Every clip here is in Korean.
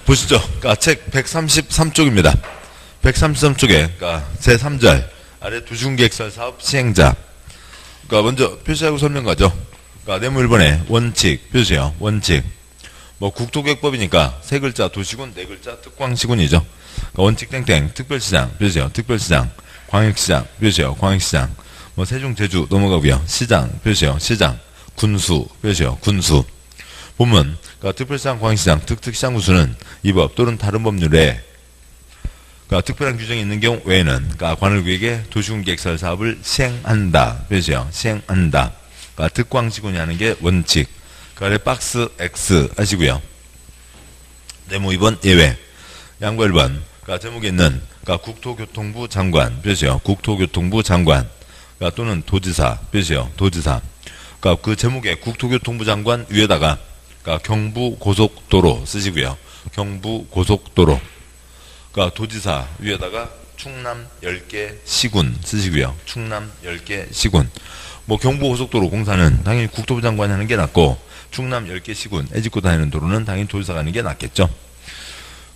보시죠. 그러니까 책 133쪽입니다. 133쪽에 그러니까 제3절 아래 도시군계획설 사업 시행자. 그러니까 먼저 표시하고 설명가죠. 그러니까 네모 1번에 원칙 표시해요. 원칙. 뭐 국토계획법이니까 세 글자 도시군, 네 글자 특광시군이죠. 그러니까 원칙 땡땡 특별시장 표시해요. 특별시장. 광역시장 표시해요. 광역시장. 뭐 세종, 제주 넘어가고요. 시장 표시해요. 시장. 군수 표시해요. 군수. 본문 그러니까 특별시장, 광역시장, 특특시장 구수는 이 법 또는 다른 법률에 그러니까 특별한 규정이 있는 경우 외에는 그러니까 관할구역에 도시군계획설 사업을 시행한다 표시해요. 시행한다. 그러니까 특광시군이 하는 게 원칙. 그 아래 박스 X 하시고요. 네모 2번 예외. 양과 1번 그러니까 제목에 있는 그러니까 국토교통부 장관 표시해요. 국토교통부 장관. 그러니까 또는 도지사 표시해요. 도지사. 그러니까 그 제목에 국토교통부 장관 위에다가 그러니까 경부고속도로 쓰시고요. 경부고속도로. 그러니까 도지사 위에다가 충남 10개 시군 쓰시고요. 충남 10개 시군. 뭐 경부고속도로 공사는 당연히 국토부 장관이 하는 게 낫고 충남 10개 시군 애집고 다니는 도로는 당연히 도지사가 하는 게 낫겠죠.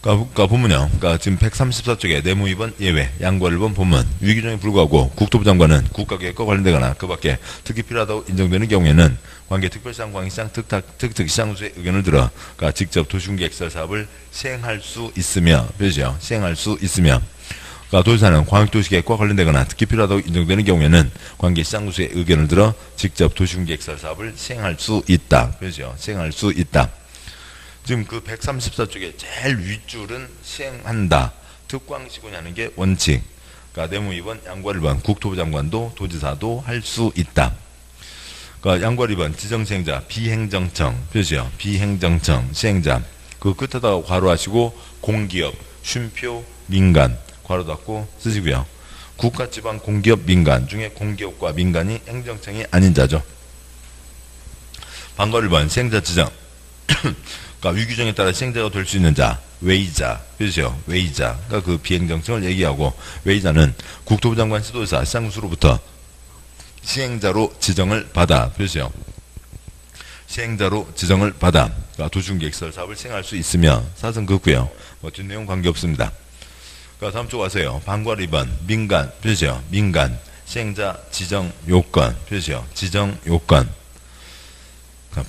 그러니까 본문이요. 그러니까 지금 134쪽에 네모 2번 예외, 양과 1번 본문. 위규정에 불구하고 국토부 장관은 국가계획과 관련되거나 그 밖에 특히 필요하다고 인정되는 경우에는 관계 특별시장, 광역시장, 특특시장수의 의견을 들어 그러니까 직접 도시군계획설 사업을 시행할 수 있으며 표시요. 시행할 수 있으며 그러니까 도지사는 광역도시계획과 관련되거나 특히 필요하다고 인정되는 경우에는 관계 시장구수의 의견을 들어 직접 도시군계획설 사업을 시행할 수 있다. 표시요. 시행할 수 있다. 지금 그 134쪽에 제일 윗줄은 시행한다. 특광시군이 하는 게 원칙. 그러니까 네모 2번, 양과 1번 국토부 장관도 도지사도 할 수 있다. 그러니까 양과 2번 지정시행자 비행정청 표시요. 비행정청 시행자. 그 끝에다가 괄호하시고 공기업, 쉼표, 민간 괄호 닫고 쓰시고요. 국가, 지방, 공기업, 민간 중에 공기업과 민간이 행정청이 아닌 자죠. 방과 1번 시행자 지정. 그러니까 위규정에 따라 시행자가 될 수 있는 자, 외의자, 표시요. 외의자. 그러니까 그 비행정청을 얘기하고 외의자는 국토부 장관, 시도지사, 시장군수로부터 시행자로 지정을 받아, 표시요. 시행자로 지정을 받아. 그러니까 도시군계획설 사업을 시행할 수 있으며 사선 긋고요. 뭐 뒷내용 관계없습니다. 그러니까 다음 쪽 와서요. 방과 2번 민간, 표시요. 민간 시행자 지정 요건, 표시요. 지정 요건.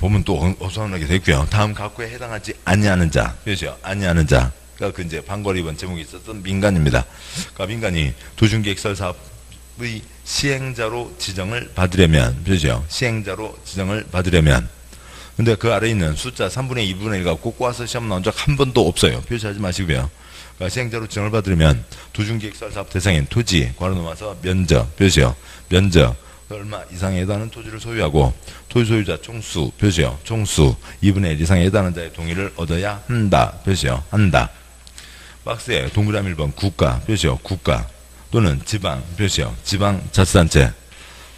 보면 또 어수선하게 되고요. 다음 각구에 해당하지 아니하는 자, 표시요. 아니하는 자. 그러니까 그 이제 방과 2번 제목이 있었던 민간입니다. 그러니까 민간이 도시군계획설 사업의 시행자로 지정을 받으려면, 표시요. 시행자로 지정을 받으려면. 근데 그 아래 있는 숫자 3분의 2분의 1 갖고 꼬아서 시험 나온 적 한 번도 없어요. 표시하지 마시고요. 그러니까 시행자로 지정을 받으려면 도시군계획설 사업 대상인 토지, 괄호 넘어서 면적, 표시요. 면적. 얼마 이상에 해당하는 토지를 소유하고 토지 소유자 총수, 표시요. 총수 2분의 1 이상에 해당하는 자의 동의를 얻어야 한다. 표시요. 한다. 박스에 동그라미 1번 국가, 표시요. 국가 또는 지방, 표시요. 지방자치단체.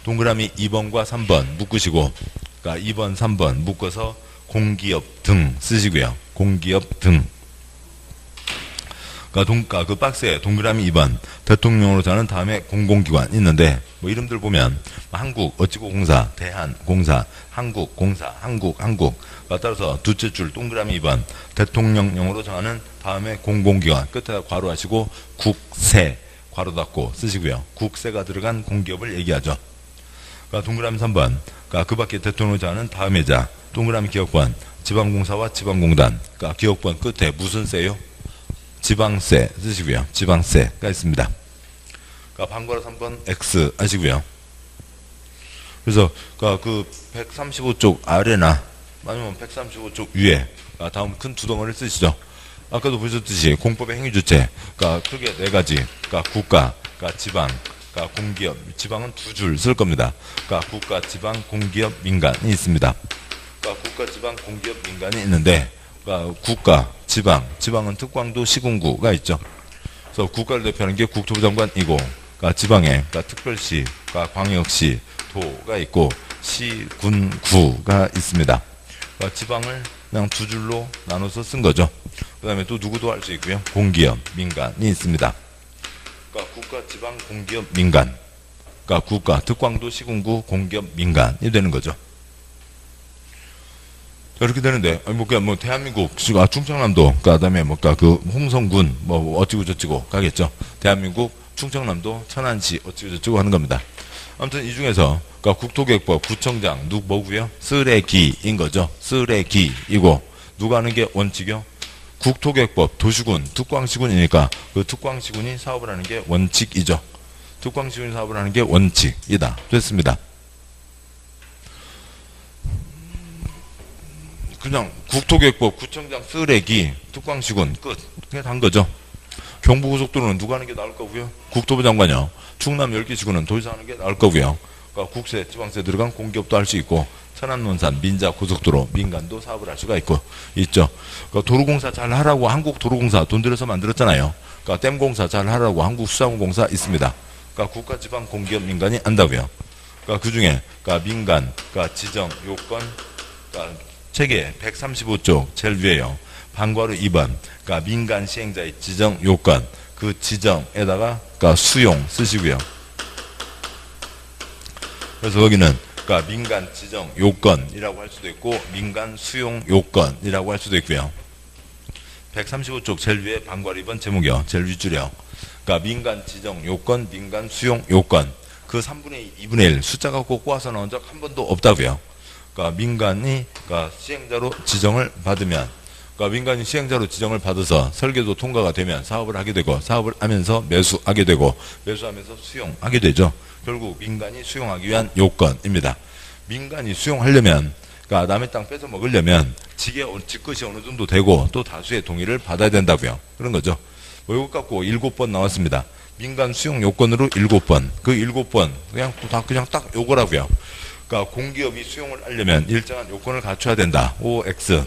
동그라미 2번과 3번 묶으시고 그러니까 2번, 3번 묶어서 공기업 등 쓰시고요. 공기업 등. 그러니까 그 박스에 동그라미 2번 대통령으로 자는 다음에 공공기관 있는데 뭐 이름들 보면 한국 어찌고 공사, 대한공사, 한국공사, 한국 따라서 두째 줄 동그라미 2번 대통령령으로 정하는 다음에 공공기관 끝에다 괄호하시고 국세 괄호 닫고 쓰시고요. 국세가 들어간 공기업을 얘기하죠. 그러니까 동그라미 3번 그러니까 그 밖에 대통령으로 정하는 다음에 자 동그라미 기업권 지방공사와 지방공단 그러니까 기업권 끝에 무슨 세요? 지방세 쓰시고요. 지방세가 있습니다. 그러니까 방과로 3번 X 하시고요. 그래서 그 135쪽 아래나 아니면 135쪽 위에 다음 큰 두 덩어리를 쓰시죠. 아까도 보셨듯이 공법의 행위주체 그러니까 크게 네 가지 그러니까 국가, 그러니까 지방, 그러니까 공기업, 지방은 두 줄 쓸 겁니다. 그러니까 국가, 지방, 공기업, 민간이 있습니다. 그러니까 국가, 지방, 공기업, 민간이 있는데 그러니까 국가, 지방은 특광도 시군구가 있죠. 그래서 국가를 대표하는 게 국토부 장관이고, 그러니까 지방에, 그러니까 특별시, 그러니까 광역시, 도가 있고, 시, 군, 구가 있습니다. 그러니까 지방을 그냥 두 줄로 나눠서 쓴 거죠. 그 다음에 또 누구도 할 수 있고요. 공기업, 민간이 있습니다. 그러니까 국가, 지방, 공기업, 민간. 그러니까 국가, 특광도 시군구, 공기업, 민간이 되는 거죠. 이렇게 되는데, 그러니까 대한민국, 충청남도, 그다음에 그 홍성군, 어찌고 저찌고 가겠죠. 대한민국, 충청남도, 천안시, 어찌고 저찌고 하는 겁니다. 아무튼 이 중에서, 그러니까 국토계획법, 구청장, 뭐고요? 쓰레기인 거죠. 쓰레기이고, 누가 하는 게 원칙이요? 국토계획법, 도시군, 특광시군이니까, 그 특광시군이 사업을 하는 게 원칙이죠. 특광시군이 사업을 하는 게 원칙이다. 됐습니다. 그냥 국토계획법, 구청장, 쓰레기, 특광시군 끝. 그냥 단 거죠. 경부고속도로는 누가 하는 게 나을 거고요? 국토부 장관이요. 충남 10개 시군은 도지사 하는 게 나을 거고요. 그러니까 국세, 지방세 들어간 공기업도 할 수 있고, 천안, 논산, 민자, 고속도로, 민간도 사업을 할 수가 있죠. 그러니까 도로공사 잘 하라고 한국도로공사 돈 들여서 만들었잖아요. 그러니까 댐공사 잘 하라고 한국수자원공사 있습니다. 그러니까 국가, 지방, 공기업, 민간이 안다고요. 그러니까 그 중에, 그러니까 민간, 그러니까 지정, 요건, 그러니까 책의 135쪽 제일 위에요. 방과로 2번. 그러니까 민간 시행자의 지정 요건. 그 지정에다가 그러니까 수용 쓰시고요. 그래서 거기는 그러니까 민간 지정 요건이라고 할 수도 있고 민간 수용 요건이라고 할 수도 있고요. 135쪽 제일 위에 방과로 2번 제목이요. 제일 윗줄이요. 그러니까 민간 지정 요건, 민간 수용 요건. 그 3분의 2, 2분의 1 숫자가 꼭 꼬아서 나온 적 한 번도 없다고요. 그러니까 민간이 그러니까 시행자로 지정을 받으면, 그러니까 민간이 시행자로 지정을 받아서 설계도 통과가 되면 사업을 하게 되고, 사업을 하면서 매수하게 되고, 매수하면서 수용하게 되죠. 결국 민간이 수용하기 위한 요건입니다. 민간이 수용하려면, 그러니까 남의 땅 뺏어 먹으려면 집것이 어느 정도 되고 또 다수의 동의를 받아야 된다고요. 그런 거죠. 이것 갖고 7번 나왔습니다. 민간 수용 요건으로 7번. 그 7번 그냥 딱 요거라고요. 그러니까 공기업이 수용을 하려면 일정한 요건을 갖춰야 된다. OX.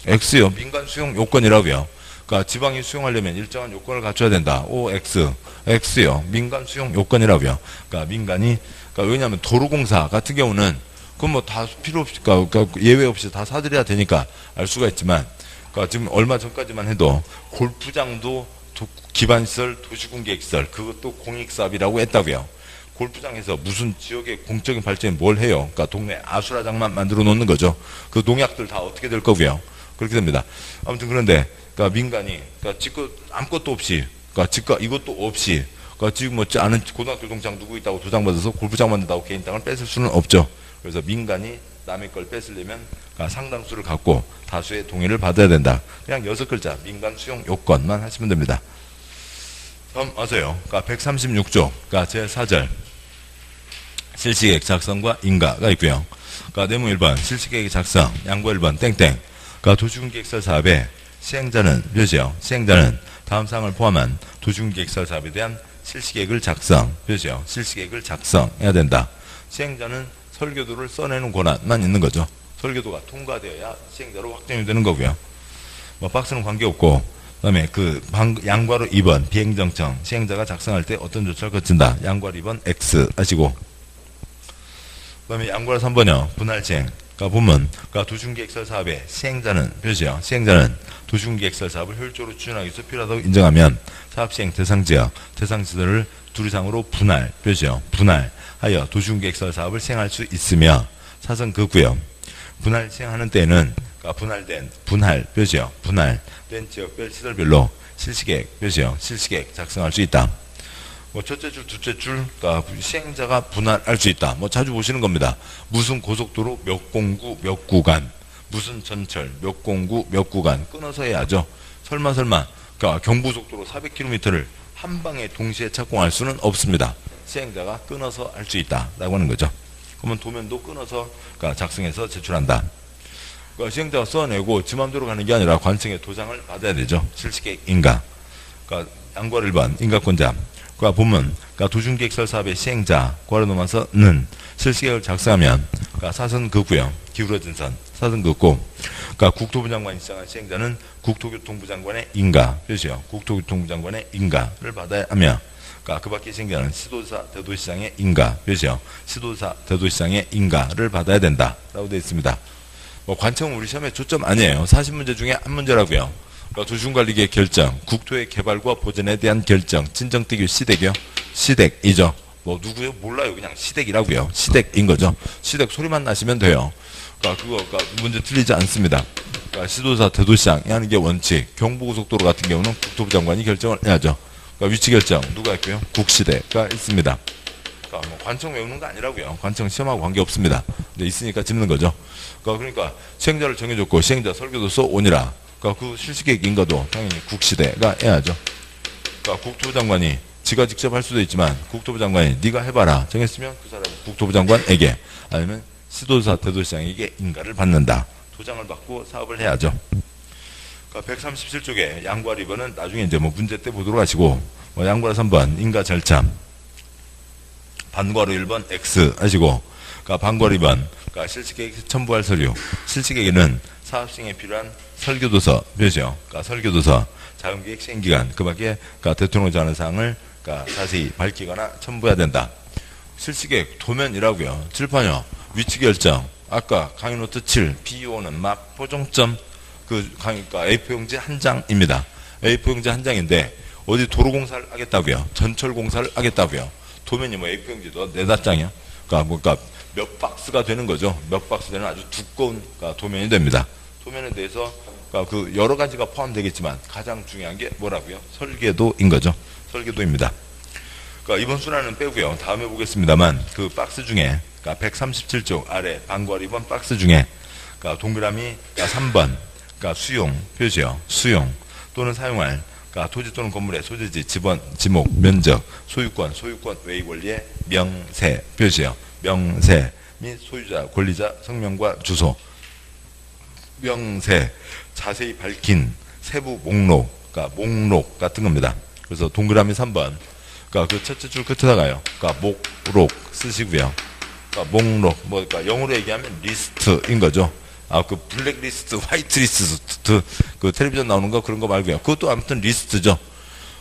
X요. 민간 수용 요건이라고요. 그러니까 지방이 수용하려면 일정한 요건을 갖춰야 된다. OX. X요. 민간 수용 요건이라고요. 그러니까 민간이, 그러니까 왜냐하면 도로공사 같은 경우는 그건 다 필요 없이, 그러니까 예외 없이 다 사들여야 되니까 알 수가 있지만, 그러니까 지금 얼마 전까지만 해도 골프장도 기반시설, 도시군계획시설, 그것도 공익사업이라고 했다고요. 골프장에서 무슨 지역의 공적인 발전에 뭘 해요? 그러니까 동네 아수라장만 만들어 놓는 거죠. 그 농약들 다 어떻게 될 거고요. 그렇게 됩니다. 아무튼 그런데, 그러니까 민간이, 그러니까 집거 아무것도 없이, 그러니까 집거 이것도 없이, 그러니까 지금 아는 고등학교 동창 누구 있다고 도장 받아서 골프장 만든다고 개인 땅을 뺏을 수는 없죠. 그래서 민간이 남의 걸 뺏으려면 그러니까 상당수를 갖고 다수의 동의를 받아야 된다. 그냥 6글자, 민간 수용 요건만 하시면 됩니다. 다음 와서요. 그러니까 136조, 그러니까 제4절. 실시계획 작성과 인가가 있고요. 그러니까 내용 1번 실시계획 작성, 양보 1번 땡땡. 그러니까 도시군계획설 사업의 시행자는 몇이요? 시행자는 다음 사항을 포함한 도시군계획설 사업에 대한 실시계획을 작성, 몇이요? 실시계획을 작성해야 된다. 시행자는 설계도를 써내는 권한만 있는 거죠. 설계도가 통과되어야 시행자로 확정이 되는 거고요. 박스는 관계없고, 그 다음에 양괄호 2번 비행정청, 시행자가 작성할 때 어떤 조처를 거친다. 양괄호 2번 X 하시고, 그 다음에 양괄호 3번이요. 분할시행. 그러니까 보면, 그러니까 도시군계획설 사업의 시행자는 몇이요? 시행자는 도시군계획설 사업을 효율적으로 추진하기 위해서 필요하다고 인정하면 사업시행 대상지역, 대상시설을 둘 이상으로 분할, 몇이요? 분할하여 도시군계획설 사업을 시행할 수 있으며 사선 그구요. 분할 시행하는 때에는 그러니까 분할 몇이요? 분할된 지역별 시설별로 실시계획 몇이요? 실시계획 작성할 수 있다. 첫째 줄, 둘째 줄, 그러니까 시행자가 분할할 수 있다. 자주 보시는 겁니다. 무슨 고속도로 몇 공구 몇 구간, 무슨 전철 몇 공구 몇 구간 끊어서 해야죠. 설마, 그러니까 경부속도로 400km를 한 방에 동시에 착공할 수는 없습니다. 시행자가 끊어서 할 수 있다라고 하는 거죠. 그러면 도면도 끊어서 그러니까 작성해서 제출한다. 그러니까 시행자가 써내고 지 맘대로 가는 게 아니라 관청에 도장을 받아야 되죠. 실시계획 인가. 그러니까 양괄호 1번 인가권자. 그러니까 보면 그러니까 도시군계획설 사업의 시행자 괄호 넘어서는 실시계획을 작성하면 그러니까 사선 긋고요. 기울어진 선 사선 긋고 그러니까 국토부 장관이 지정한 시행자는 국토교통부 장관의 인가 표시요. 국토교통부 장관의 인가를 받아야 하며 그러니까 그 밖에 시행자는 시도지사 대도시장의 인가 표시요. 시도지사 대도시장의 인가를 받아야 된다라고 되어 있습니다. 관청은 우리 시험에 초점 아니에요. 40문제 중에 한 문제라고요. 그러니까 도시군관리계획 결정, 국토의 개발과 보전에 대한 결정, 친정특유 시댁이요? 시댁이죠. 누구요? 몰라요. 그냥 시댁이라고요. 시댁인 거죠. 시댁 소리만 나시면 돼요. 그러니까 문제 틀리지 않습니다. 그러니까 시도사 대도시장이 하는 게 원칙. 경부고속도로 같은 경우는 국토부 장관이 결정을 해야죠. 그러니까 위치 결정 누가 있고요? 국시대가 있습니다. 그러니까 뭐 관청 외우는 거 아니라고요. 관청 시험하고 관계 없습니다. 근데 있으니까 짚는 거죠. 그러니까 시행자를 정해줬고 시행자 설계도서 온이라. 그러니까 그 실시계획 인가도 당연히 국시대가 해야죠. 그러니까 국토부 장관이 지가 직접 할 수도 있지만 국토부 장관이 네가 해봐라 정했으면 그 사람은 국토부 장관에게 아니면 시도사 대도시장에게 인가를 받는다. 도장을 받고 사업을 해야죠. 그러니까 137쪽에 양과 리번은 나중에 이제 뭐 문제 때 보도록 하시고 뭐 양과로 3번 인가 절차 반과로 1번 X 하시고 그러니까 반과로 2번 그러니까 실시계획 첨부할 서류 실시계획에는 사업 시행에 필요한 설계도서 표시요. 그러니까 설계도서 자금계획 시행기간 그 밖에 그러니까 대통령이 하는 사항을 그러니까 자세히 밝히거나 첨부해야 된다. 실시계획 도면이라고요. 칠판요. 위치 결정 아까 강의노트 7 PO는 막 포종점 그러니까 A4용지 한 장입니다. A4용지 한 장인데 어디 도로공사를 하겠다고요. 전철공사를 하겠다고요. 도면이 뭐 A4용지도 4-5장이요. 그러니까 몇 박스가 되는 거죠. 몇 박스 되는 아주 두꺼운 그러니까 도면이 됩니다. 도면에 대해서 그러니까 그 여러 가지가 포함되겠지만 가장 중요한 게 뭐라고요? 설계도인 거죠. 설계도입니다. 그러니까 이번 순환은 빼고요. 다음에 보겠습니다만 그 박스 중에 그러니까 137쪽 아래 반괄 2번 박스 중에 그러니까 동그라미 그러니까 3번 그러니까 수용 표시요. 수용 또는 사용할 그러니까 토지 또는 건물의 소재지, 지번, 지목, 면적, 소유권 외의 권리의 명세 표시요. 명세 및 소유자, 권리자 성명과 주소 명세 자세히 밝힌 세부 목록 그러니까 목록 같은 겁니다. 그래서 동그라미 3번 그러니까 그 첫째 줄 끝에다가요. 그러니까 목록 쓰시고요. 그러니까 목록 뭐 그러니까 영어로 얘기하면 리스트인 거죠. 그 블랙리스트, 화이트리스트 그 텔레비전 나오는 거 그런 거 말고요. 그것도 아무튼 리스트죠.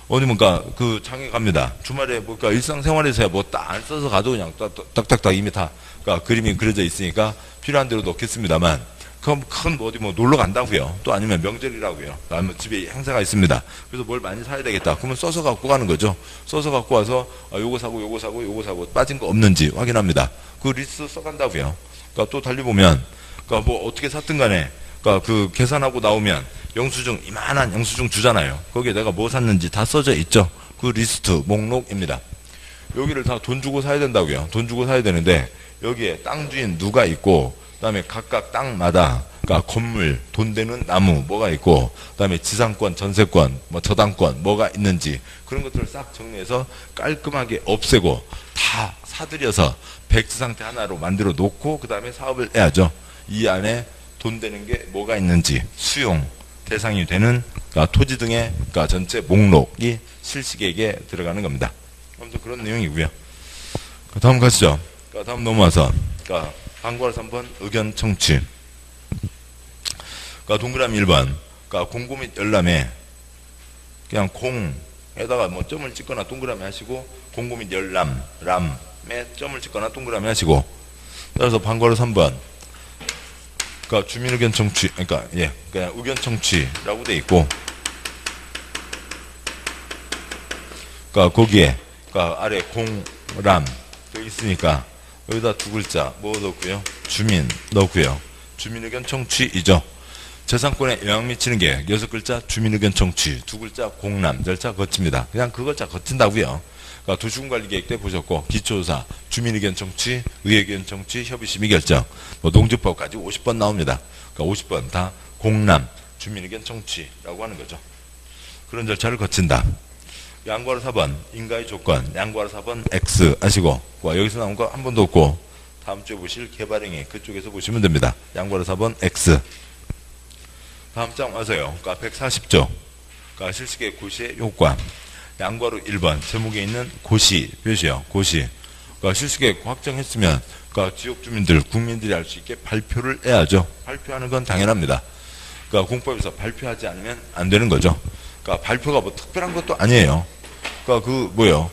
어디 뭔가 그 장에 갑니다. 주말에 뭔가 일상생활에서야 뭐 딱 안 써서 가도 그냥 딱딱딱 이미 다 그러니까 그림이 그려져 있으니까 필요한 대로 넣겠습니다만 그럼 큰 어디 뭐 놀러 간다고요. 또 아니면 명절이라고요. 아니면 집에 행사가 있습니다. 그래서 뭘 많이 사야 되겠다. 그러면 써서 갖고 가는 거죠. 써서 갖고 와서 요거 사고 빠진 거 없는지 확인합니다. 그 리스트 써간다고요. 그러니까 또 달리 보면 그러니까 뭐 어떻게 샀든 간에 그러니까 그 계산하고 나오면 영수증 이만한 영수증 주잖아요. 거기에 내가 뭐 샀는지 다 써져 있죠. 그 리스트 목록입니다. 여기를 다 돈 주고 사야 된다고요. 돈 주고 사야 되는데 여기에 땅 주인 누가 있고 그다음에 각각 땅마다 그러니까 건물, 돈 되는 나무 뭐가 있고 그다음에 지상권, 전세권, 뭐 저당권 뭐가 있는지 그런 것들을 싹 정리해서 깔끔하게 없애고 다 사들여서 백지 상태 하나로 만들어 놓고 그다음에 사업을 해야죠. 이 안에 돈 되는 게 뭐가 있는지 수용 대상이 되는 그러니까 토지 등의 그러니까 전체 목록이 실시계획에 들어가는 겁니다. 아무튼 그런 내용이고요. 다음 가시죠. 그러니까 다음 넘어와서 그러니까 반괄 3번 의견 청취. 그러니까 동그라미 1번 그러니까 공고 및 열람에 그냥 공에다가 뭐 점을 찍거나 동그라미 하시고 공고 및 람에 점을 찍거나 동그라미 하시고 따라서 반괄호 3번 그러니까 주민 의견 청취 그러니까 그냥 의견 청취라고 돼 있고 그러니까 거기에 그러니까 아래 공람 또 있으니까 여기다 두 글자 뭐 넣고요. 주민 넣고요. 주민 의견 청취이죠. 재산권에 영향 미치는 게 6글자 주민 의견 청취, 2글자 공람 절차 거칩니다. 그냥 그 글자 거친다고요. 그러니까 도시군관리계획 때 보셨고 기초조사, 주민 의견 청취, 의회의견 청취, 협의심의 결정, 뭐 농지법까지 50번 나옵니다. 그러니까 50번 다 공람, 주민 의견 청취라고 하는 거죠. 그런 절차를 거친다. 양괄호 4번 인가의 조건, 양괄호 4번 X 하시고 여기서 나온 거 한 번도 없고 다음 주에 보실 개발행위 그쪽에서 보시면 됩니다. 양괄호 4번 X. 다음 장 와서요. 그러니까 140조 그러니까 실시계획 고시의 효과. 양괄호 1번 제목에 있는 고시 표시요. 고시. 그러니까 실시계획 확정했으면 그러니까 지역 주민들 국민들이 알 수 있게 발표를 해야죠. 발표하는 건 당연합니다. 그러니까 공법에서 발표하지 않으면 안 되는 거죠. 그러니까 발표가 뭐 특별한 것도 아니에요. 그러니까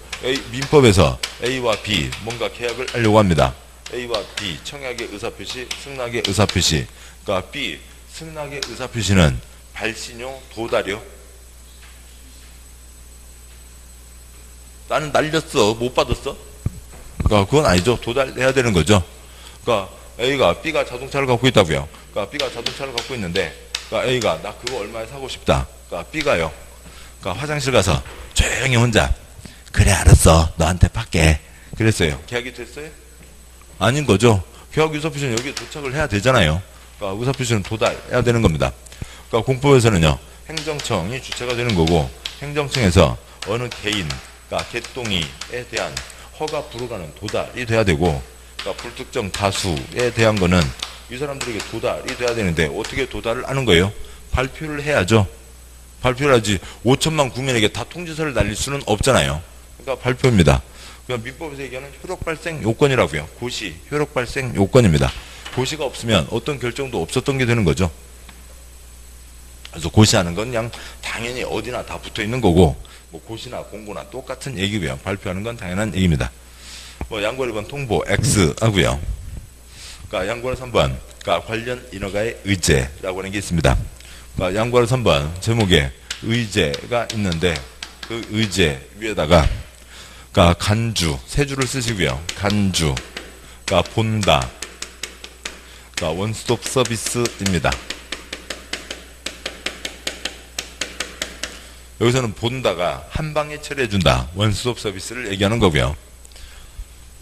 민법에서 A와 B 뭔가 계약을 하려고 합니다. A와 B 청약의 의사표시, 승낙의 의사표시. 그러니까 B 승낙의 의사표시는 발신료, 도달료. 나는 날렸어, 못 받았어. 그러니까 그건 아니죠. 도달해야 되는 거죠. 그러니까 A가 B가 자동차를 갖고 있다고요. 그러니까 B가 자동차를 갖고 있는데, 그러니까 A가 나 그거 얼마에 사고 싶다. 그러니까 B가요. 그러니까 화장실 가서 조용히 혼자 그래 알았어 너한테 팔게 그랬어요. 계약이 됐어요? 아닌 거죠. 계약 의사표시는 여기에 도착을 해야 되잖아요. 그러니까 의사표시는 도달해야 되는 겁니다. 그러니까 공법에서는요 행정청이 주체가 되는 거고 행정청에서 어느 개인, 그러니까 개똥이에 대한 허가 불허가는 도달이 돼야 되고, 그러니까 불특정 다수에 대한 거는 이 사람들에게 도달이 돼야 되는데 어떻게 도달을 하는 거예요? 발표를 해야죠. 발표를 하지 5천만 국민에게 다 통지서를 날릴 수는 없잖아요. 그러니까 발표입니다. 그냥 민법에서 얘기하는 효력 발생 요건이라고요. 고시, 효력 발생 요건입니다. 고시가 없으면 어떤 결정도 없었던 게 되는 거죠. 그래서 고시하는 건 그냥 당연히 어디나 다 붙어 있는 거고, 뭐 고시나 공고나 똑같은 얘기고요. 발표하는 건 당연한 얘기입니다. 뭐 양권 1번 통보 X 하고요. 그러니까 양권 3번, 그러니까 관련 인허가의 의제라고 하는 게 있습니다. 그러니까 양권 3번 제목에 의제가 있는데 그 의제 위에다가 그러니까 간주 세 줄을 쓰시고요. 간주, 그러니까 본다, 그러니까 원스톱 서비스입니다. 여기서는 본다가 한 방에 처리해준다. 원스톱 서비스를 얘기하는 거고요.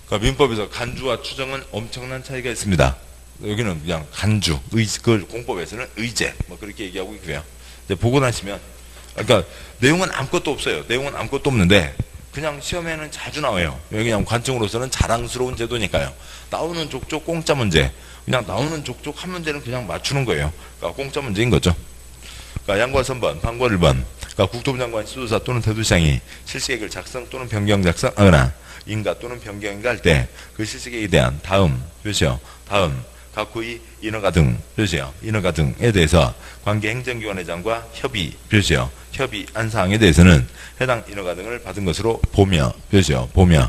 그러니까 민법에서 간주와 추정은 엄청난 차이가 있습니다. 여기는 그냥 간주, 그걸 공법에서는 의제, 뭐 그렇게 얘기하고 있고요. 이제 보고 나시면, 그러니까 내용은 아무것도 없어요. 내용은 아무것도 없는데 그냥 시험에는 자주 나와요. 여기 그냥 관청으로서는 자랑스러운 제도니까요. 나오는 족족 공짜 문제, 그냥 나오는 족족 한 문제는 그냥 맞추는 거예요. 그러니까 공짜 문제인 거죠. 그러니까 양권 3번, 방권 1번. 그러니까 국토부 장관, 지도사 또는 대도시장이 실시계획을 작성 또는 변경 작성하거나 인가 또는 변경인가 할 때 그 실시계획에 대한 다음 표시요. 다음 각호의 인허가 등 표시요. 인허가 등에 대해서 관계 행정기관회장과 협의 표시요. 협의한 사항에 대해서는 해당 인허가 등을 받은 것으로 보며 표시요. 보며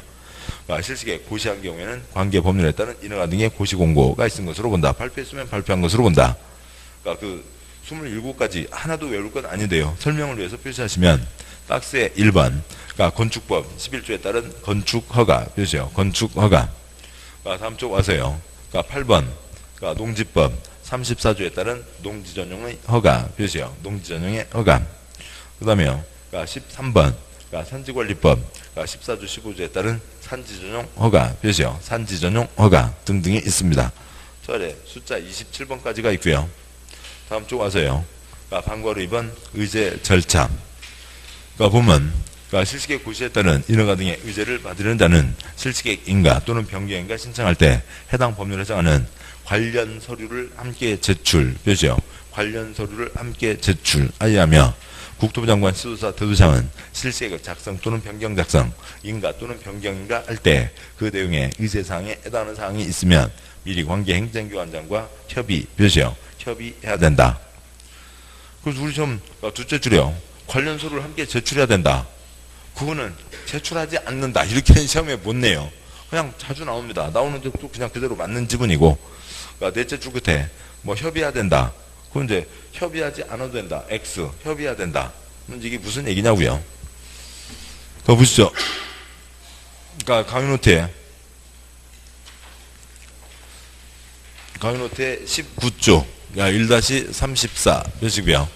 그러니까 실시계획 고시한 경우에는 관계 법률에 따른 인허가 등의 고시 공고가 있은 것으로 본다. 발표했으면 발표한 것으로 본다. 그러니까 그 27가지 하나도 외울 건 아닌데요. 설명을 위해서 표시하시면 박스에 1번, 그러니까 건축법 11조에 따른 건축허가 표시요. 건축허가. 그러니까 다음 쪽 와서요. 그러니까 8번, 그러니까 농지법 34조에 따른 농지전용의 허가 표시요. 농지전용의 허가. 그 다음에요. 그러니까 13번, 그러니까 산지관리법, 그러니까 14조 15조에 따른 산지전용 허가 표시요. 산지전용 허가 등등이 있습니다. 저 아래 숫자 27번까지가 있고요. 다음 쪽 와서요. 그러니까 방과후 2번 의제 절차. 그러니까 보면 그러니까 실시계획 고시에 따른 인허가 등의 의제를 받으려는 자는 실시계획 인가 또는 변경인가 신청할 때 해당 법률에 해당하는 관련 서류를 함께 제출 표시요. 관련 서류를 함께 제출하여하며 국토부 장관, 지도사, 대도시장은 실시계획 작성 또는 변경 작성, 인가 또는 변경인가 할 때 그 내용의 의제사항에 해당하는 사항이 있으면 미리 관계 행정기관장과 협의 표시요. 협의해야 된다. 그래서 우리 시험 둘째 줄이요. 관련 서류를 함께 제출해야 된다. 그거는 제출하지 않는다. 이렇게는 시험에 못 내요. 그냥 자주 나옵니다. 나오는 적도 그냥 그대로 맞는 지문이고. 그러니까 넷째 줄 끝에 뭐 협의해야 된다. 그럼 이제 협의하지 않아도 된다. X 협의해야 된다. 이게 무슨 얘기냐고요. 더 보시죠. 그러니까 강의노트에 19쪽 1-34 몇이고요.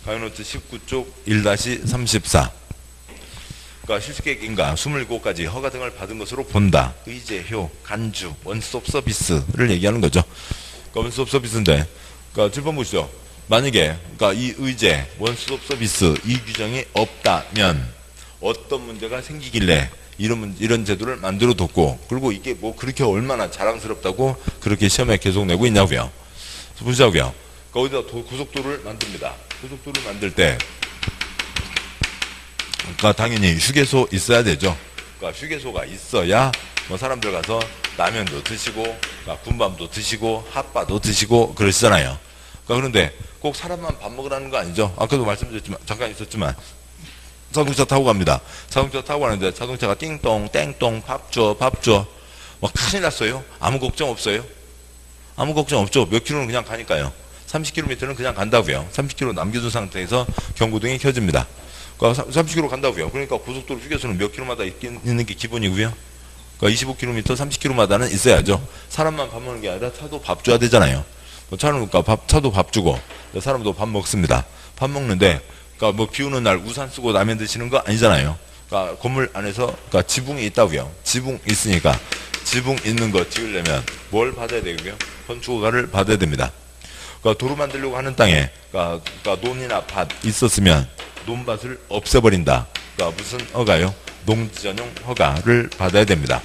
강의노트 19쪽 1-34. 그러니까 실시계획인가 27가지 허가 등을 받은 것으로 본다. 의제효, 간주, 원스톱 서비스를 얘기하는 거죠. 그러니까 원스톱 서비스인데, 그러니까 7번 보시죠. 만약에 그러니까 이 의제, 원스톱 서비스 이 규정이 없다면 어떤 문제가 생기길래 이런 제도를 만들어 뒀고, 그리고 이게 뭐 그렇게 얼마나 자랑스럽다고 그렇게 시험에 계속 내고 있냐고요. 보시자고요. 거기다 고속도로를 만듭니다. 고속도로를 만들 때, 그러니까 당연히 휴게소 있어야 되죠. 그러니까 휴게소가 있어야 뭐 사람들 가서 라면도 드시고, 그러니까 군밤도 드시고, 핫바도 드시고 그러시잖아요. 그러니까 그런데 꼭 사람만 밥 먹으라는 거 아니죠. 아까도 말씀드렸지만 잠깐 있었지만 자동차 타고 갑니다. 자동차 타고 가는데 자동차가 띵동 땡동 밥 줘. 뭐 큰일 났어요. 아무 걱정 없어요. 아무 걱정 없죠. 몇 킬로는 그냥 가니까요. 30km는 그냥 간다고요. 30km 남겨둔 상태에서 경고등이 켜집니다. 그러니까 30km 간다고요. 그러니까 고속도로 휴게소는 몇 킬로마다 있는 게 기본이고요. 그러니까 25km, 30km마다는 있어야죠. 사람만 밥 먹는 게 아니라 차도 밥 줘야 되잖아요. 차는 그러니까 차도 밥 주고 사람도 밥 먹습니다. 밥 먹는데 그러니까 뭐 비 오는 날 우산 쓰고 라면 드시는 거 아니잖아요. 그러니까 건물 안에서 그러니까 지붕이 있다고요. 지붕 있으니까 지붕 있는 거 지으려면 뭘 받아야 되고요? 건축허가를 받아야 됩니다. 그러니까 도로 만들려고 하는 땅에 그러니까 논이나 밭 있었으면 논밭을 없애버린다. 그러니까 무슨 허가요? 농지 전용 허가를 받아야 됩니다.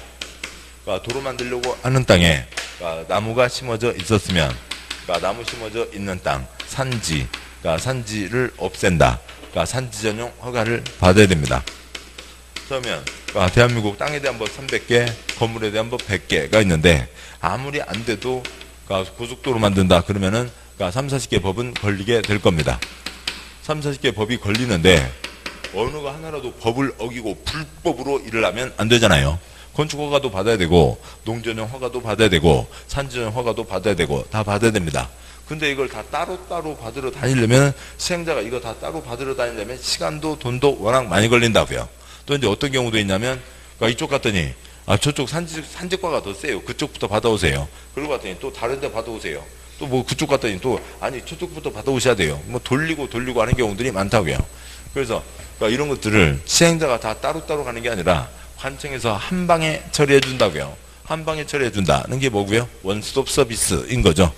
그러니까 도로 만들려고 하는 땅에 그러니까 나무가 심어져 있었으면 그러니까 나무 심어져 있는 땅 산지, 그러니까 산지를 없앤다. 그러니까 산지 전용 허가를 받아야 됩니다. 그러면 그러니까 대한민국 땅에 대한 법 300개, 건물에 대한 법 100개가 있는데 아무리 안 돼도 그러니까 고속도로 만든다 그러면은 그러니까 3, 40개 법은 걸리게 될 겁니다. 3, 40개 법이 걸리는데 어느 거 하나라도 법을 어기고 불법으로 일을 하면 안 되잖아요. 건축허가도 받아야 되고 농전용 허가도 받아야 되고 산지전용 허가도 받아야 되고 다 받아야 됩니다. 근데 이걸 다 따로따로 받으러 다니려면 시행자가 이거 다 따로 받으러 다니려면 시간도 돈도 워낙 많이 걸린다고요. 또 이제 어떤 경우도 있냐면 그러니까 이쪽 갔더니 저쪽 산지과가 더 세요. 그쪽부터 받아오세요. 그러고 갔더니 또 다른 데 받아오세요. 또 뭐 그쪽 갔더니 또 아니 저쪽부터 받아오셔야 돼요. 뭐 돌리고 하는 경우들이 많다고요. 그래서 그러니까 이런 것들을 시행자가 다 따로따로 가는 게 아니라 관청에서 한 방에 처리해 준다고요. 한 방에 처리해 준다는 게 뭐고요? 원스톱 서비스인 거죠.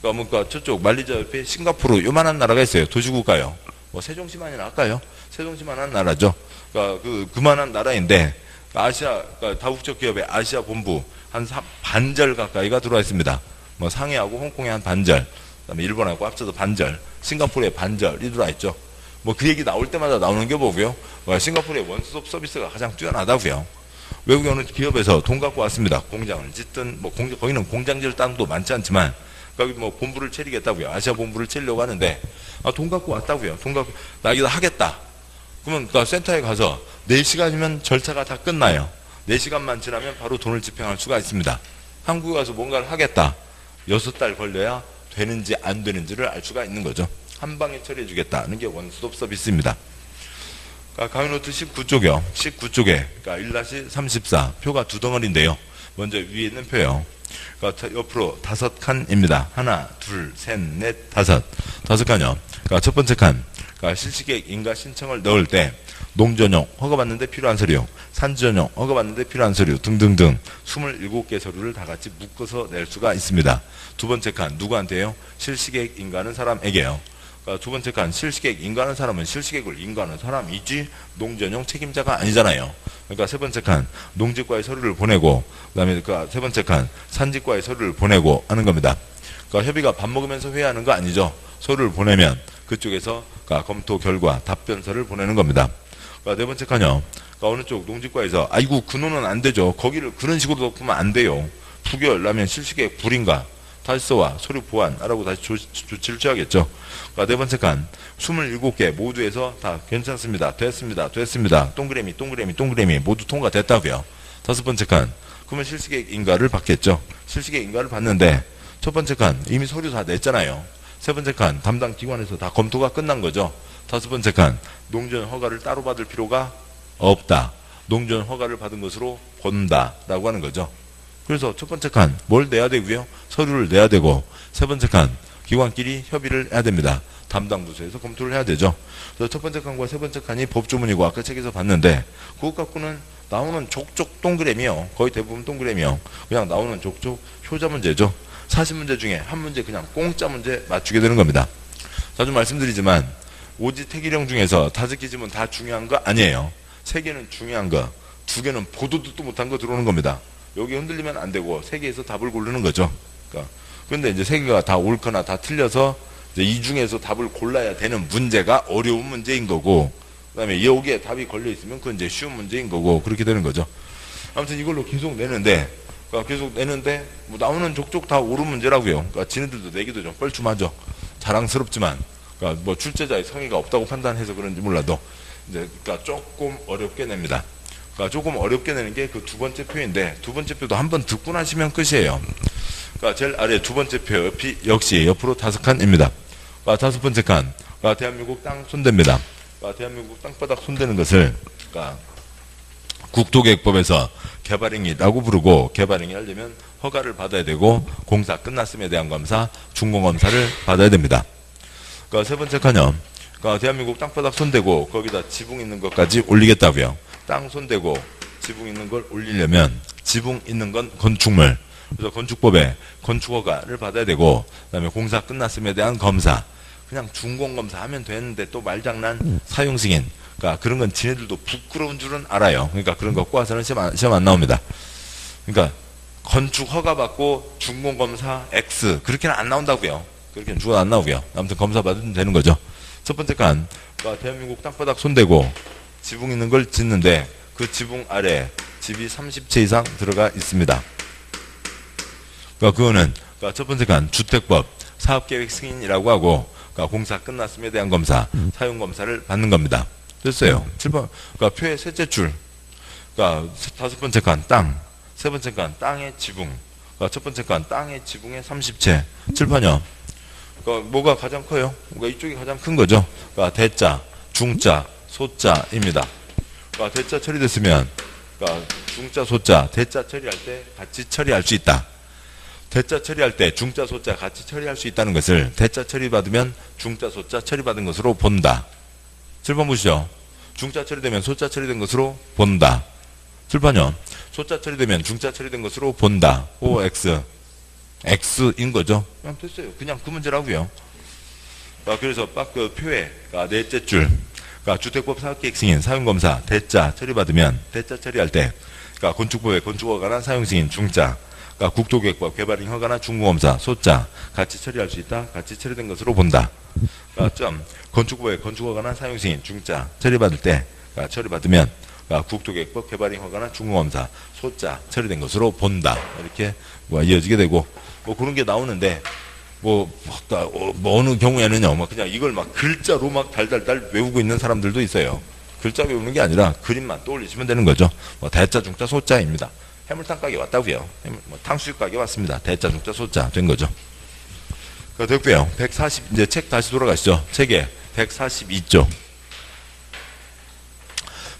그러니까 저쪽 말레이시아 옆에 싱가포르 요만한 나라가 있어요. 도시국가요. 뭐 세종시만이나 할까요? 세종시만한 나라죠. 그러니까 그만한 나라인데 아시아 그러니까 다국적 기업의 아시아 본부 한 반절 가까이가 들어와 있습니다. 뭐 상해하고 홍콩의 한 반절, 그다음에 일본하고 합쳐서 반절, 싱가포르의 반절이 들어와 있죠. 뭐 그 얘기 나올 때마다 나오는 게 뭐고요? 싱가포르의 원스톱 서비스가 가장 뛰어나다고요. 외국에 어느 기업에서 돈 갖고 왔습니다. 공장을 짓든 뭐 거기는 공장 지을 땅도 많지 않지만 거기 뭐 본부를 차리겠다고요. 아시아 본부를 차리려고 하는데 돈 갖고 왔다고요. 돈 갖고 나 이거 하겠다. 그러면 그 센터에 가서 4시간이면 절차가 다 끝나요. 4시간만 지나면 바로 돈을 집행할 수가 있습니다. 한국에 가서 뭔가를 하겠다. 6달 걸려야 되는지 안 되는지를 알 수가 있는 거죠. 한 방에 처리해 주겠다는 게 원스톱 서비스입니다. 그러니까 강의노트 19쪽이요. 19쪽에 그러니까 1-34 표가 두 덩어리인데요. 먼저 위에 있는 표요. 그러니까 옆으로 5칸입니다. 하나, 둘, 셋, 넷, 다섯 칸이요. 그러니까 첫 번째 칸. 그러니까 실시계획 인가 신청을 넣을 때 농전용 허가받는데 필요한 서류, 산지전용 허가받는데 필요한 서류 등등등 27개 서류를 다 같이 묶어서 낼 수가 있습니다. 두 번째 칸 누구한테요? 실시계획 인가하는 사람에게요. 그러니까 두 번째 칸 실시계획 인가하는 사람은 실시계획을 인가하는 사람이지 농전용 책임자가 아니잖아요. 그러니까 세 번째 칸 농지과의 서류를 보내고 그다음에 그러니까 세 번째 칸 산지과의 서류를 보내고 하는 겁니다. 그러니까 협의가 밥 먹으면서 회의하는 거 아니죠. 서류를 보내면 그쪽에서 그러니까 검토 결과 답변서를 보내는 겁니다. 그러니까 네 번째 칸이요. 그러니까 어느 쪽 농지과에서 아이고 근호는 안 되죠. 거기를 그런 식으로 덮으면 안 돼요. 부결하면 실시계획 불인가 달서와 서류 보완하라고 다시 조치를 취하겠죠. 그러니까 네 번째 칸 27개 모두에서 다 괜찮습니다. 됐습니다. 동그라미 모두 통과됐다고요. 다섯 번째 칸 그러면 실시계획 인가를 받겠죠. 실시계획 인가를 받는데 첫 번째 칸 이미 서류 다 냈잖아요. 세 번째 칸 담당 기관에서 다 검토가 끝난 거죠. 다섯 번째 칸 농전 허가를 따로 받을 필요가 없다. 농전 허가를 받은 것으로 본다라고 하는 거죠. 그래서 첫 번째 칸 뭘 내야 되고요? 서류를 내야 되고 세 번째 칸 기관끼리 협의를 해야 됩니다. 담당 부서에서 검토를 해야 되죠. 그래서 첫 번째 칸과 세 번째 칸이 법조문이고 아까 책에서 봤는데 그것 갖고는 나오는 족족 동그라미요. 거의 대부분 동그라미요. 그냥 나오는 족족 효자 문제죠. 40문제 중에 한 문제 그냥 공짜 문제 맞추게 되는 겁니다. 자주 말씀드리지만 오지 태기령 중에서 5개 지문 다 중요한 거 아니에요. 3개는 중요한 거, 2개는 보도 듣도 못한 거 들어오는 겁니다. 여기 흔들리면 안 되고 3개에서 답을 고르는 거죠. 그러니까 근데 이제 3개가 다 옳거나 다 틀려서 이제 이 중에서 답을 골라야 되는 문제가 어려운 문제인 거고, 그다음에 여기에 답이 걸려 있으면 그건 이제 쉬운 문제인 거고 그렇게 되는 거죠. 아무튼 이걸로 계속 내는데, 뭐 나오는 족족 다 옳은 문제라고요. 그러니까 지네들도 내기도 좀 뻘쭘하죠. 자랑스럽지만, 그러니까 뭐 출제자의 성의가 없다고 판단해서 그런지 몰라도 이제 그러니까 조금 어렵게 냅니다. 그러니까 조금 어렵게 내는 게 그 두 번째 표인데 두 번째 표도 한번 듣고 나시면 끝이에요. 그러니까 제일 아래 두 번째 표 옆이 역시 옆으로 5칸입니다. 그러니까 다섯 번째 칸, 그러니까 대한민국 땅 손댑니다. 그러니까 대한민국 땅바닥 손대는 것을 그러니까 국토계획법에서 개발행위라고 부르고, 개발행위 하려면 허가를 받아야 되고, 공사 끝났음에 대한 검사, 준공검사를 받아야 됩니다. 그러니까 세 번째 칸요. 그러니까 대한민국 땅바닥 손대고 거기다 지붕 있는 것까지 올리겠다고요. 땅 손대고 지붕 있는 걸 올리려면 지붕 있는 건 건축물. 그래서 건축법에 건축허가를 받아야 되고, 그다음에 공사 끝났음에 대한 검사. 그냥 준공검사 하면 되는데 또 말장난 사용승인. 그러니까 그런 건 지네들도 부끄러운 줄은 알아요. 그러니까 그런 거 꼬아서는 시험 안 나옵니다. 그러니까 건축 허가 받고 준공검사 X 그렇게는 안 나온다고요. 그렇게는 죽어도 안 나오고요. 아무튼 검사 받으면 되는 거죠. 첫 번째 칸, 그러니까 대한민국 땅바닥 손대고 지붕 있는 걸 짓는데 그 지붕 아래 집이 30채 이상 들어가 있습니다. 그러니까 그거는 그러니까 첫 번째 칸 주택법 사업계획 승인이라고 하고, 그러니까 공사 끝났음에 대한 검사, 사용검사를 받는 겁니다. 됐어요. 7번, 그러니까 표의 셋째 줄, 그러니까 다섯 번째 칸 땅, 세 번째 칸 땅의 지붕, 그러니까 첫 번째 칸 땅의 지붕의 30채, 칠판요. 그러니까 뭐가 가장 커요? 그러니까 이쪽이 가장 큰 거죠. 그러니까 대자, 중자, 소자입니다. 그러니까 대자 처리됐으면, 그러니까 중자, 소자, 대자 처리할 때 같이 처리할 수 있다. 대자 처리할 때 중자, 소자 같이 처리할 수 있다는 것을 대자 처리받으면 중자, 소자 처리받은 것으로 본다. 7번 보시죠. 중자 처리되면 소자 처리된 것으로 본다. 7번요. 소자 처리되면 중자 처리된 것으로 본다. OX. X인 거죠. 그냥 됐어요. 그냥 그 문제라고요. 그래서 그 표에 넷째 줄, 그러니까 주택법 사업계획 승인, 사용검사, 대자 처리받으면 대자 처리할 때, 그러니까 건축법에 건축허가나 사용승인, 중자, 그러니까 국토계획법 개발행 허가나 준공검사, 소자 같이 처리할 수 있다. 같이 처리된 것으로 본다. 그러니까 건축법에 건축허가나 사용승인, 중자 처리받을 때, 그러니까 처리받으면 그러니까 국토계획법 개발행 허가나 준공검사, 소자 처리된 것으로 본다. 이렇게 이어지게 되고, 뭐 그런 게 나오는데, 뭐 어느 경우에는요, 그냥 이걸 막 글자로 막 달달달 외우고 있는 사람들도 있어요. 글자 외우는 게 아니라 그림만 떠올리시면 되는 거죠. 대자, 중자, 소자입니다. 해물탕 가게 왔다고요. 탕수육 가게 왔습니다. 대자, 중자, 소자 된 거죠. 됐고요. 140 이제 책 다시 돌아가시죠. 책에 142쪽.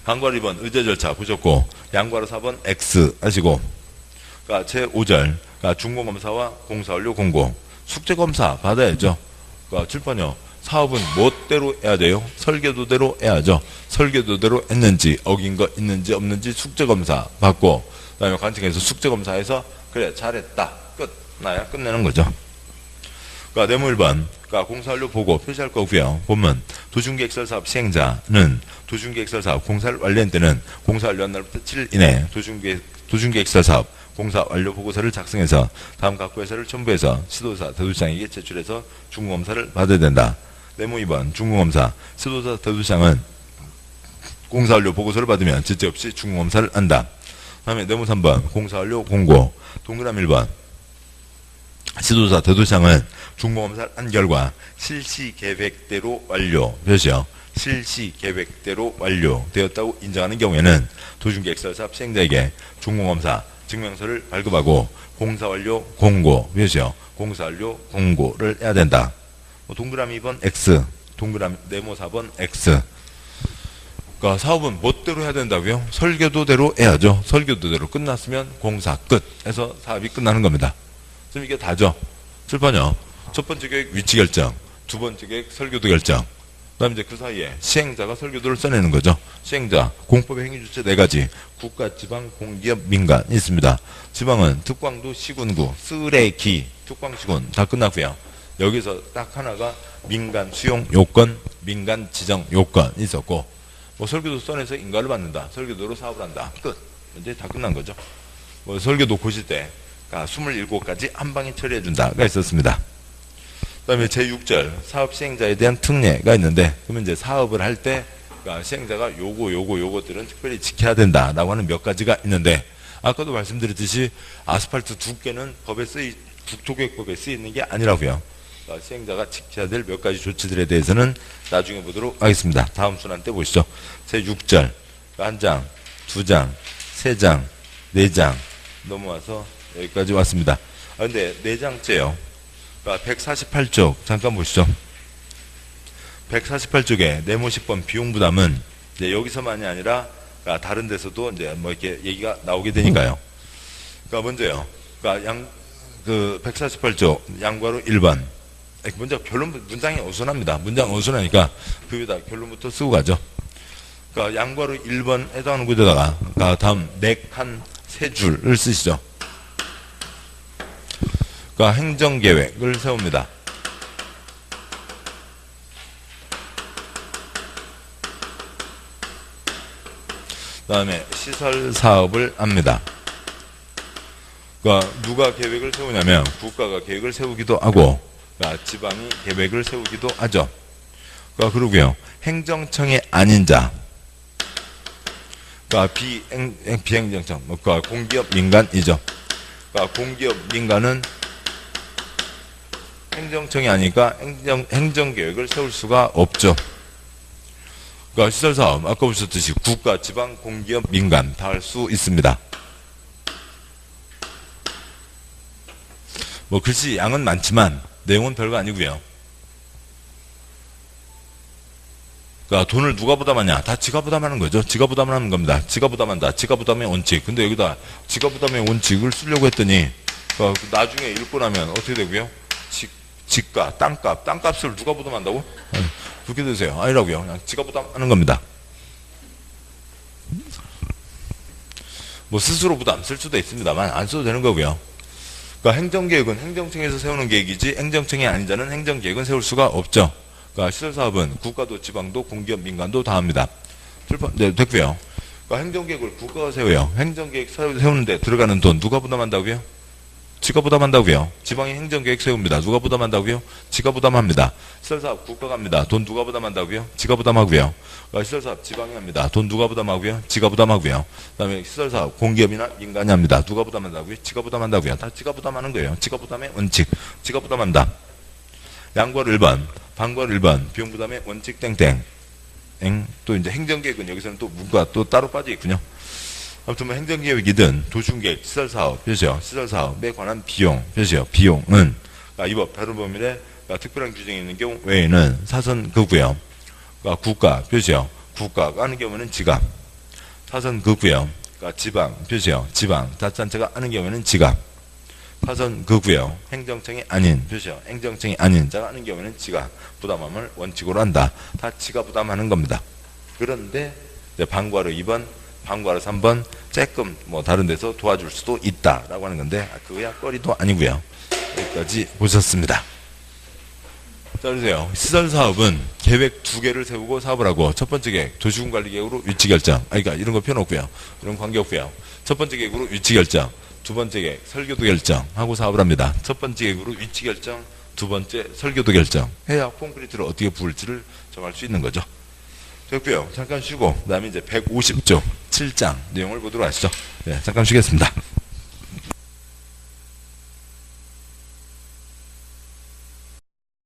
방과로 2번 의제 절차 보셨고, 양과로 4번 X 하시고, 그러니까 제 5절, 그러니까 준공검사와 공사완료 공고, 숙제검사 받아야죠. 그러니까 7번요. 사업은 뭐대로 해야 돼요? 설계도대로 해야죠. 설계도대로 했는지, 어긴 거 있는지 없는지 숙제검사 받고, 그 다음에 관측해서 숙제검사해서, 그래, 잘했다. 끝. 나야 끝내는 거죠. 그러니까 네모 1번, 그러니까 공사완료 보고 표시할 거고요. 보면 도중계획설 사업 시행자는 도중계획설 사업 공사를 완료한 때는 공사 완료한 날부터 7일 이내 도중계획설 사업 공사 완료 보고서를 작성해서 다음 각 회사를 첨부해서 시도사 대도시장에게 제출해서 준공검사를 받아야 된다. 네모 2번 준공검사 시도사 대도시장은 공사 완료 보고서를 받으면 지체 없이 준공검사를 한다. 다음에 네모 3번 공사 완료 공고 동그라미 1번 시도사 대도시장은 준공검사를 한 결과 실시계획대로 완료 표시요. 실시계획대로 완료되었다고 인정하는 경우에는 도중계획설사업 시행자에게 준공검사 증명서를 발급하고 공사완료 공고 표시요. 공사완료 공고를 해야 된다. 동그라미 2번 X, 동그라미 네모 4번 X. 그러니까 사업은 멋대로 해야 된다고요? 설계도대로 해야죠. 설계도대로 끝났으면 공사 끝 해서 사업이 끝나는 겁니다. 그럼 이게 다죠. 7번요. 첫 번째 계획 위치 결정, 두 번째 계획 설계도 결정. 그 다음에 이제 그 사이에 시행자가 설계도를 써내는 거죠. 시행자, 공법의 행위주체 4가지, 국가, 지방, 공기업, 민간 있습니다. 지방은 특광도, 시군구, 쓰레기, 특광, 시군 다 끝났고요. 여기서 딱 하나가 민간 수용 요건, 민간 지정 요건 있었고, 뭐 설계도 써내서 인가를 받는다. 설계도로 사업을 한다. 끝. 이제 다 끝난 거죠. 뭐 설계도 고실 때 27가지 한 방에 처리해준다가 있었습니다. 그 다음에 제6절 사업 시행자에 대한 특례가 있는데, 그러면 이제 사업을 할 때 시행자가 요것들은 특별히 지켜야 된다라고 하는 몇 가지가 있는데, 아까도 말씀드렸듯이 아스팔트 두께는 국토계획법에 쓰이는 게 아니라고요. 그러니까 시행자가 지켜야 될 몇 가지 조치들에 대해서는 나중에 보도록 하겠습니다. 다음 순환 때 보시죠. 제6절 1장, 2장, 3장, 4장 넘어와서 여기까지 왔습니다. 근데 4장째요. 그러니까 148쪽 잠깐 보시죠. 148쪽에 네모 10번 비용 부담은 이제 여기서만이 아니라 그러니까 다른 데서도 이제 뭐 이렇게 얘기가 나오게 되니까요. 그러니까 먼저요. 그러니까 148조 양괄호 1번. 먼저 문장이 어수선합니다. 문장 어수선하니까 그 위에다 결론부터 쓰고 가죠. 그러니까 양괄호 1번 해당하는 구조다가 그러니까 다음 4칸 3줄을 쓰시죠. 그러니까 행정계획을 세웁니다. 그 다음에 시설사업을 합니다. 그러니까 누가 계획을 세우냐면 국가가 계획을 세우기도 하고 그러니까 지방이 계획을 세우기도 하죠. 그러니까 그러고요. 행정청이 아닌 자, 그러니까 비행정청, 그러니까 공기업 민간이죠. 그러니까 공기업 민간은 행정청이 아니니까 행정계획을 세울 수가 없죠. 그러니까 시설사업, 아까 보셨듯이 국가, 지방, 공기업, 민간 다 할 수 있습니다. 뭐 글씨 양은 많지만 내용은 별거 아니고요. 그러니까 돈을 누가 부담하냐? 다 지가 부담하는 거죠. 지가 부담하는 겁니다. 지가 부담한다. 지가 부담의 원칙. 근데 여기다 지가 부담의 원칙을 쓰려고 했더니 나중에 읽고 나면 어떻게 되고요? 집값, 땅값을 누가 부담한다고? 그렇게 되세요. 아니라고요. 그냥 지가 부담하는 겁니다. 뭐 스스로 부담 쓸 수도 있습니다만 안 써도 되는 거고요. 그러니까 행정계획은 행정청에서 세우는 계획이지 행정청이 아닌 자는 행정계획은 세울 수가 없죠. 그러니까 시설사업은 국가도 지방도 공기업 민간도 다 합니다. 네, 됐고요. 그러니까 행정계획을 국가가 세워요. 행정계획 세우는데 들어가는 돈 누가 부담한다고요? 지가 부담한다고요. 지방이 행정계획 세웁니다. 누가 부담한다고요? 지가 부담합니다. 시설사업 국가가 합니다. 돈 누가 부담한다고요? 지가 부담하고요. 그러니까 시설사업 지방이 합니다. 돈 누가 부담하고요? 지가 부담하고요. 그 다음에 시설사업 공기업이나 민간이 합니다. 누가 부담한다고요? 지가 부담한다고요. 다 지가 부담하는 거예요. 지가 부담의 원칙. 지가 부담한다. 양괄호 1번, 반괄호 1번, 비용부담의 원칙 땡땡. 또 이제 행정계획은 여기서는 또 문과 또 따로 빠져 있군요. 아무튼 뭐 행정계획이든 도시계획, 시설사업, 표시요. 시설사업에 관한 비용, 표시요. 비용은 이법 다른법률에 특별한 규정이 있는 경우 외에는 사선거고요. 그러니까 국가, 표시요. 국가가 하는 경우는 지갑. 사선거고요. 그러니까 지방, 표시요. 지방, 자치단체가 하는 경우에는 지갑. 사선거고요. 행정청이 아닌, 표시요. 행정청이 아닌 자가 하는 경우에는 지가 부담함을 원칙으로 한다. 다 지가 부담하는 겁니다. 그런데 이제 반괄호 2번, 반괄호 3번 조금 뭐 다른 데서 도와줄 수도 있다라고 하는 건데 그거야 거리도 아니고요. 여기까지 보셨습니다. 자, 그러세요. 시설사업은 계획 2개를 세우고 사업을 하고 첫 번째 계획 도시군관리계획으로 위치결정. 그러니까 이런 거 펴놓고요. 이런 관계없고요. 첫 번째 계획으로 위치결정. 두 번째 계획 설계도 결정하고 사업을 합니다. 첫 번째 계획으로 위치결정, 두 번째 설계도 결정. 해야 콘크리트를 어떻게 부을지를 정할 수 있는 거죠. 됐고요. 잠깐 쉬고 그다음에 이제 150조 7장 내용을 보도록 하시죠. 네, 잠깐 쉬겠습니다.